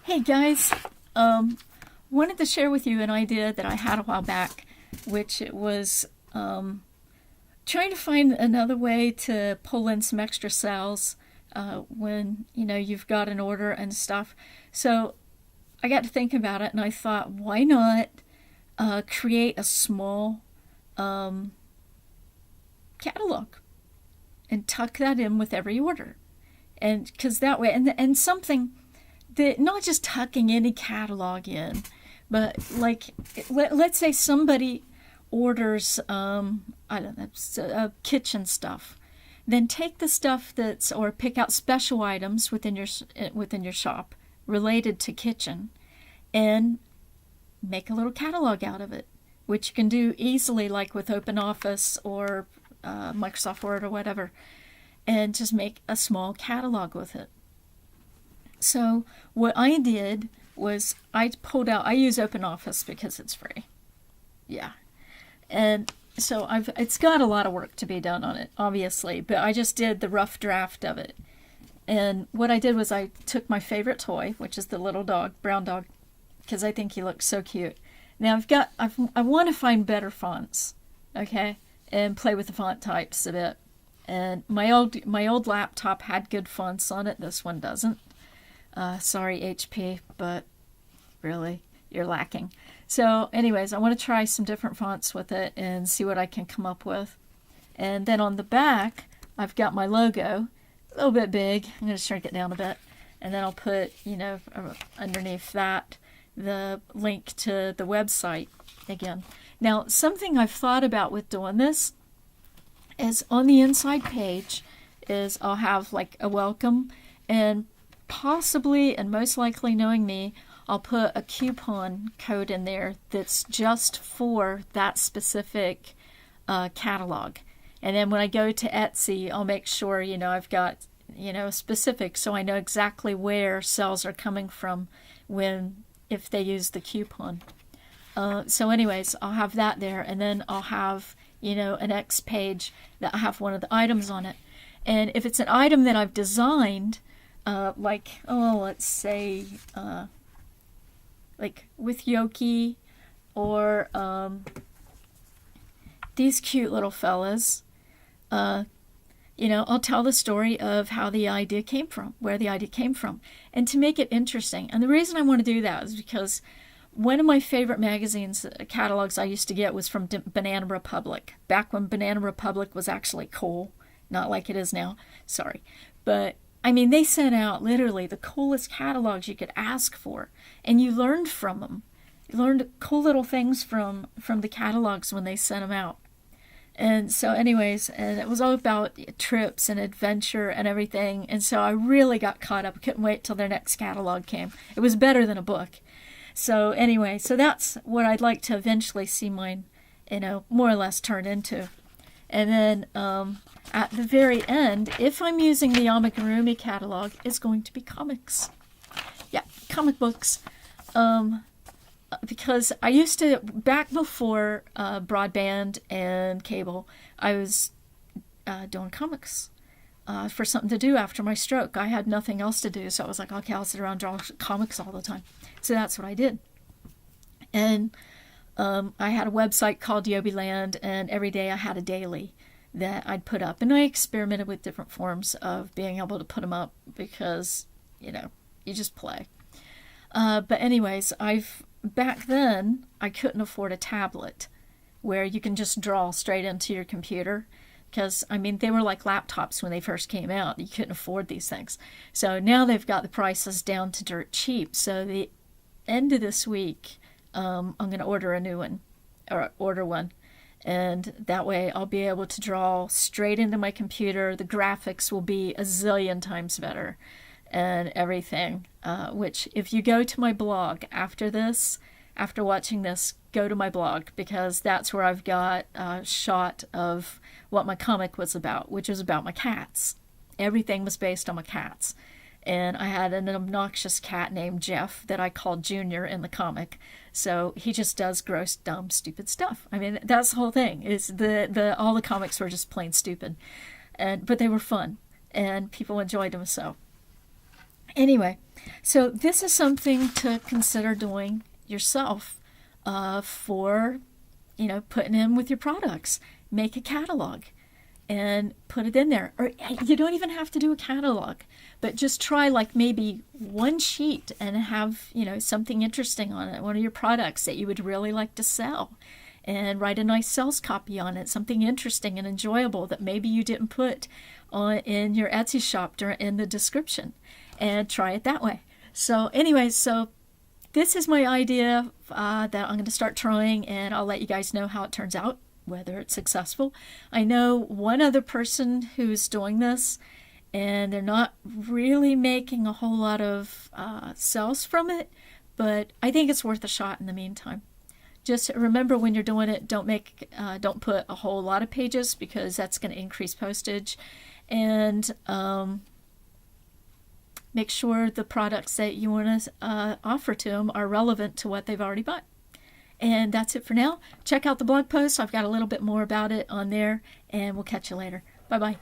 Hey guys, wanted to share with you an idea that I had a while back, which it was trying to find another way to pull in some extra sales when you've got an order and stuff. So I got to thinking about it, and I thought, why not create a small catalog and tuck that in with every order, and because that way, and something that not just tucking any catalog in, but like let's say somebody orders I don't know, kitchen stuff, then take the stuff that's or pick out special items within your shop related to kitchen and make a little catalog out of it, which you can do easily, like with OpenOffice or Microsoft Word or whatever, and just make a small catalog with it. So what I did was I use OpenOffice because it's free. Yeah. And so it's got a lot of work to be done on it, obviously, but I just did the rough draft of it. And what I did was I took my favorite toy, which is the little dog, brown dog, because I think he looks so cute. Now I want to find better fonts, okay, and play with the font types a bit. And my old laptop had good fonts on it. This one doesn't. Sorry, HP, but really, you're lacking. So anyways, I want to try some different fonts with it and see what I can come up with. And then on the back, I've got my logo, a little bit big. I'm going to shrink it down a bit. And then I'll put, underneath that, the link to the website again. Now, something I've thought about with doing this is on the inside page is I'll have like a welcome, and possibly, and most likely, knowing me, I'll put a coupon code in there that's just for that specific catalog. And then when I go to Etsy, I'll make sure, I've got, specific, so I know exactly where sales are coming from if they use the coupon. So anyways, I'll have that there, and then I'll have, an X page that I have one of the items on it. And if it's an item that I've designed, let's say, like with Yoki or these cute little fellas, I'll tell the story of how the idea came from, where the idea came from, and to make it interesting. And the reason I want to do that is because one of my favorite magazines, catalogs I used to get was from Banana Republic, back when Banana Republic was actually cool, not like it is now, sorry. But they sent out literally the coolest catalogs you could ask for, and you learned from them. You learned cool little things from the catalogs when they sent them out. And so anyways, and it was all about trips and adventure and everything, and so I really got caught up. I couldn't wait till their next catalog came. It was better than a book. So anyway, so that's what I'd like to eventually see mine, more or less turn into. And then at the very end, if I'm using the Amigurumi catalog, it's going to be comics. Yeah, comic books. Because I used to, back before broadband and cable, I was doing comics for something to do after my stroke. I had nothing else to do, so I was like, okay, I'll sit around and draw comics all the time. So that's what I did. And I had a website called Yobiland, and every day I had a daily that I'd put up. And I experimented with different forms of being able to put them up because, you just play. But anyways, back then, I couldn't afford a tablet where you can just draw straight into your computer. Because, they were like laptops when they first came out. You couldn't afford these things. So now they've got the prices down to dirt cheap. So the end of this week, I'm going to order a new one, or order one. And that way I'll be able to draw straight into my computer. The graphics will be a zillion times better and everything. Which, if you go to my blog after watching this, go to my blog, because that's where I've got a shot of what my comic was about, which was about my cats. Everything was based on my cats. And I had an obnoxious cat named Jeff that I called Junior in the comic. So he just does gross, dumb, stupid stuff. That's the whole thing. Is all the comics were just plain stupid, but they were fun, and people enjoyed them so. Anyway, So this is something to consider doing yourself for, putting in with your products. Make a catalog and put it in there. Or you don't even have to do a catalog, but just try like maybe one sheet and have, something interesting on it, one of your products that you would really like to sell. And write a nice sales copy on it, something interesting and enjoyable that maybe you didn't put in your Etsy shop in the description, and try it that way. So anyway, this is my idea that I'm going to start trying, and I'll let you guys know how it turns out, whether it's successful. I know one other person who's doing this, and they're not really making a whole lot of sales from it, but I think it's worth a shot in the meantime. Just remember when you're doing it, don't put a whole lot of pages, because that's going to increase postage, and make sure the products that you want to offer to them are relevant to what they've already bought. And that's it for now. Check out the blog post. I've got a little bit more about it on there, and we'll catch you later. Bye-bye.